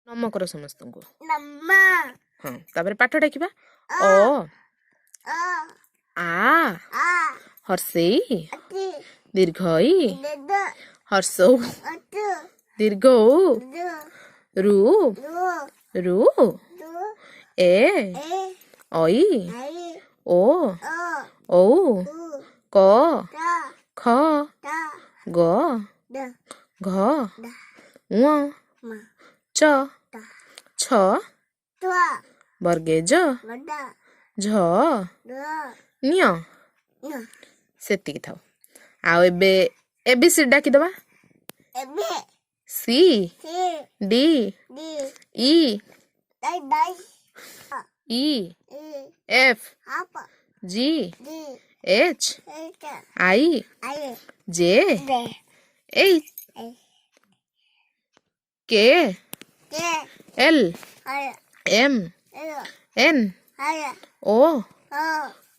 नम कर समस्त को नम्मा हाँ तापर पाठ डाकिबा आ अ आ आ आ हर्षेई अति दीर्घई दद हर्षौ अत दीर्घौ द रु रो रु दो ए ए ऐ आई ओ ओ औ उ क ता ख ता ग द घ दा ङ मा च ता छ त्वा वर्गे ज वदा झ द निय न सेतिकी थाओ आ एबे एबीसी डाकी दबा एबे C C D D E दाई दाई ई ए एफ आप जी डी एच एट आई आई जे दे H A K K L आय एम ए एन आय ओ ओ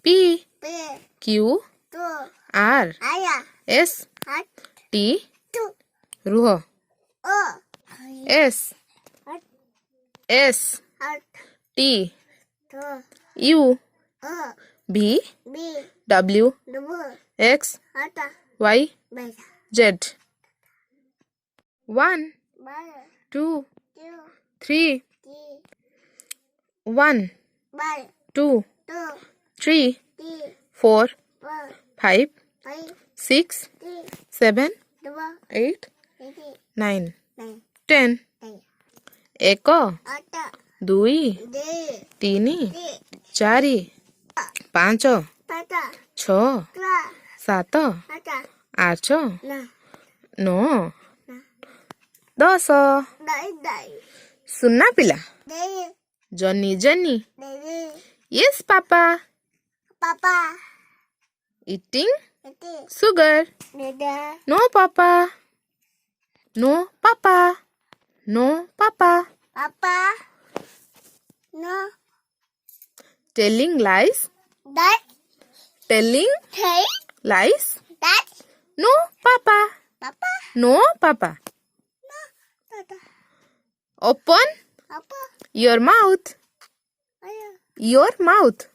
पी पे क्यू तो आर आय एस हट टी तू रुह ओ एस हट एस हट टी तो यू ओ भी बी डब्ल्यू डबल एक्स हट वाई बेटा Z 1 bye 2 two 3 T 1 bye 2 two 3 टी 4 वन 5 फाइव 6 टी 7 डबल 8 एटी 9 नाइन 10 टेन एक आटा दुई दे तीन टी चारि पाँच पाटा छ त्वा सात आटा आठ ना नौ ना 10 दाई दाई सुना पिला दे जनी जनी दे यस पापा पापा eating एटी sugar डेडा no papa no papa no papa पापा no telling lies that telling the lies that no papa पापा no papa नो दादा open पापा your mouth आया your mouth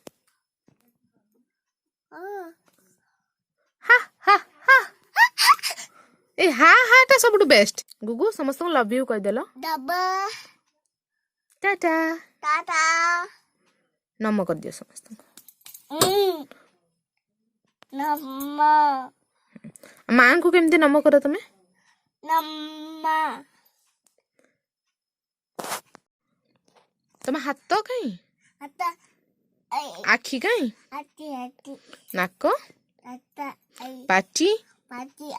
oh ha ha ha ए हा हा टा सबटु बेस्ट गुगु समस्त लव यू कह देलो डबल टाटा टाटा नम कर दियो समस्त नम्मा मां को केमती नम कर तमे नम्मा तमे हाथ कहीं आता आई आखि कहीं आती आती नाक आता आई पाटी पाती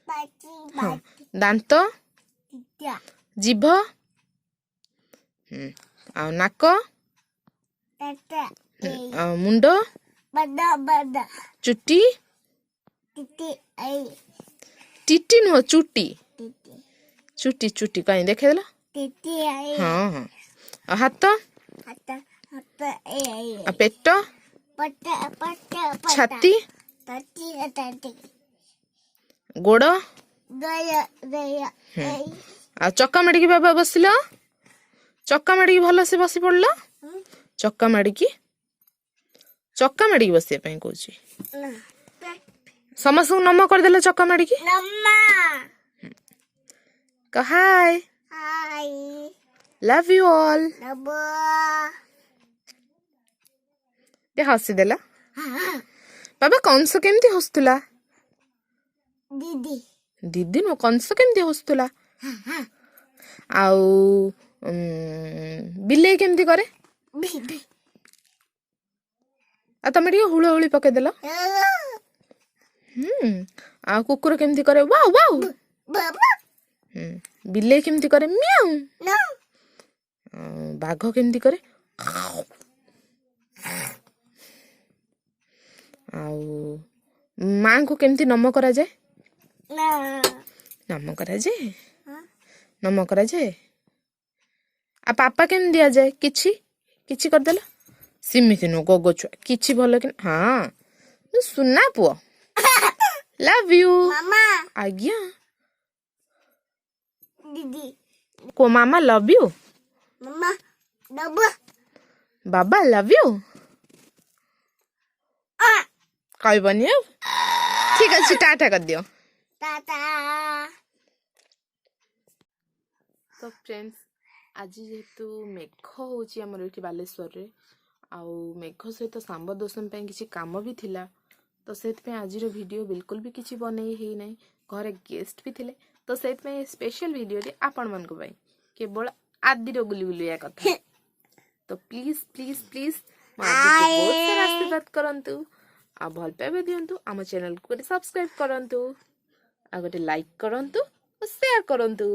पाती हाँ, पाती दांत तित्या जीभ आ नाक टाटा आ मुंड बड़ा बड़ा चुट्टी तिती आई टिटी नुह चुट्टी तिती चुट्टी चुट्टी कहीं देखे देलो तिती आई हाँ हाँ आ हाथ आता आता आई आ पेट पट्टा पट्टा पट्टा छाती ताती ताती गोड़ गया गया आई आ चक्का माड़ी बाबा बसिल चक्का माड़ी भल से बसी पड़ल चक्का माड़ी बसिया ପାଇଁ କହୁଛି ना ସମସ୍ତଙ୍କୁ ନମ କରିଦେଲ ଚକ୍କା ମାଡ଼ିକି नम्मा କହ ହାय हाय ଲଭ୍ ୟୁ ଅଲ୍ डबल ଟିକେ ହସିଦେଲା हाँ ବାବା କଂସ କେମିତି ହସୁଥିଲା दीदी ଦିଦି ନୁହଁ କଂସ କେମିତି ହସୁଥିଲା हाँ हाँ ଆଉ ବିଲେଇ କେମିତି କରେ बीबी ଆଉ ତମେ ଟିକେ ହୁଳହୁଳି ପକେଇଦେଲ ଆଉ କୁକୁର କେମିତି କରେ ୱାଉ ୱାଉ बाबा ବିଲେଇ କେମିତି କରେ ମିଆଉ नो ବାଘ କେମିତି କରେ ଆଉ ମାଙ୍କୁ କେମିତି ନମ କରାଯାଏ ना ନମ କରାଯାଏ हाँ ନମ କରାଯାଏ ଆଉ ପାପା କେମିତି ଦିଆଯାଏ କିଛି କିଛି କରିଦେଲ ସେମିତି ନୁହଁ ଗୋଗ ଛୁଆ କିଛି ଭଲ କି ହଁ ସୁନା ପୁଅ ଲଭ୍ ୟୁ मामा ଆଜ୍ଞା दीदी को मामा लव यू Mama. Baba. बाबा लव यू Ah. कहबनी अब ठीक अच्छे टाटा कर दियो Tata. तो फ्रेंड्स आज जेहेतु मेघ होची हमर एठी बालेश्वर रे आउ मेघ सहित सांब दोषम पे किसी काम भी थिला तो सेत पे आज रो वीडियो बिल्कुल भी किसी बनै हे नै घरे गेस्ट भी थिले तो सेत पे स्पेशल वीडियो रे आपण मन को भाई केवल आदि रो गुली गुलिया कथा तो प्लीज प्लीज प्लीज आदि को बहुत सारा आशीर्वाद करंतु आ भल पाइबे दियंतु आम चैनल को सब्सक्राइब करंतु आ गोटे लाइक करंतु और शेयर करंतु।